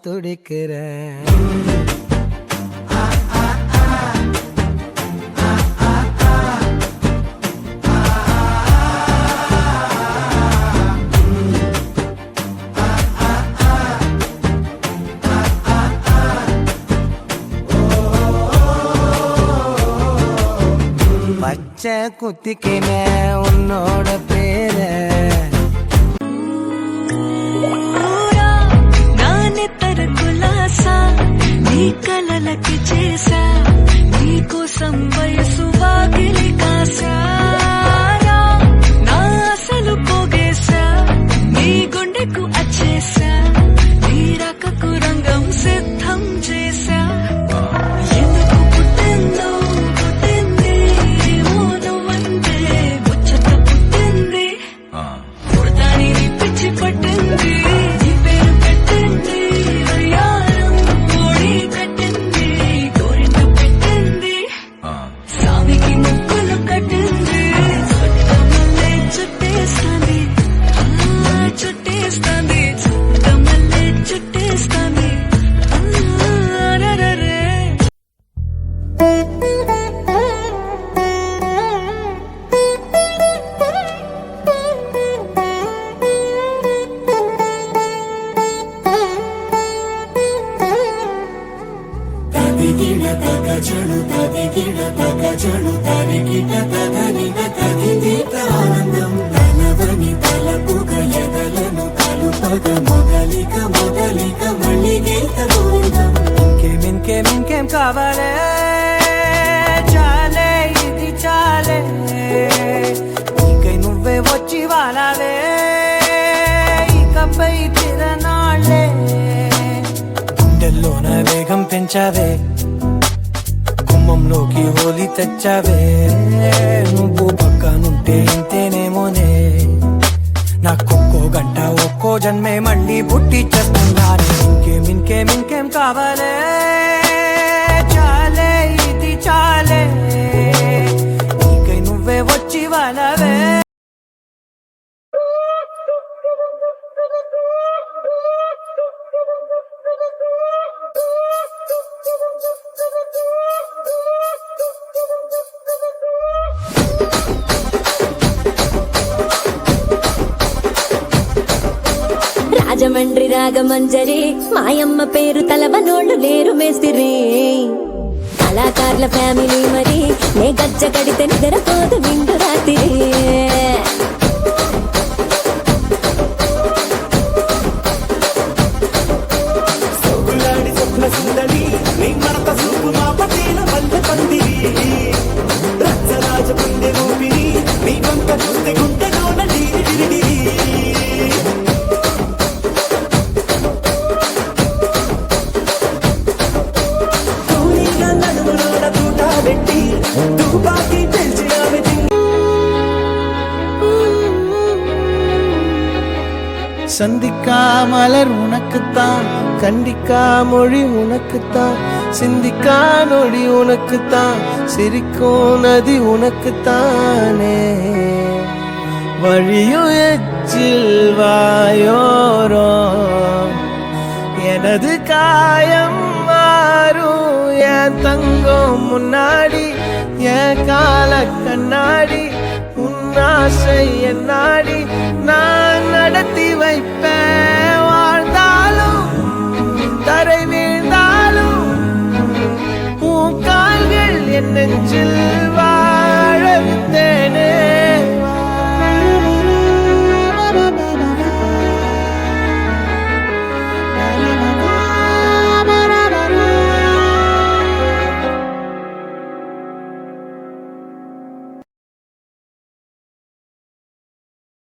துடிக்கிறேன். பச்சை குத்திக்கினே உன்னோட பேரை నానే తరకులాసా నీ కలలకి చేసా నీ కోసం వయసు వాకిలి కాసా నా అసలు పోగేసా నీ గుండెకు అచ్చేసా నీ రకకు రంగం సిద్ధం చేసా ఎందుకు పుట్టిందో పుట్టింది మోనమంటే ముచ్చట పుట్టింది పుడతాని పిచ్చి పట్టింది ఇంకేం కావాలే చాలే ఇది చాలే ఇంకై నువ్వే వచ్చి వాలావే ఇకపై తిరనాళ్ళే గుండెల్లోన వేగం పెంచావే గుమ్మంలోకి హోలీ తెచ్చావే నువ్వు పక్కనుంటే ఇంతేనేమోనే నాకొక్కో గంట ఒక్కో జన్మే మళ్ళీ పుట్టి చేస్తున్నాను. ఇంకేం కావాలే చాలే ఇది చాలే ఇంకై నువ్వే వచ్చి వాలవే. రాజమండ్రి రాగమంజరి మాయమ్మ పేరు తలవనోళ్ళు లేరు మేస్తిరి కళాకారుల ఫ్యామిలీ మరి నే గజ్జ గడితే నిద్రపోదు నిండు రాత్రి சந்திக்கா மலர் உனக்குத்தான் கண்டிக்கா மொழி உனக்குத்தான் சிந்திக்கா நொடி உனக்குத்தான் சிரிக்கும் நதி உனக்குத்தானே வழியும் எச்சில் வாயோரோ எனது காயம் மாறும் என் தங்கம் முன்னாடி என் கால கண்ணாடி உன்னாசை என்னாடி நான் நடத்தி வைப்பேன் வாழ்ந்தா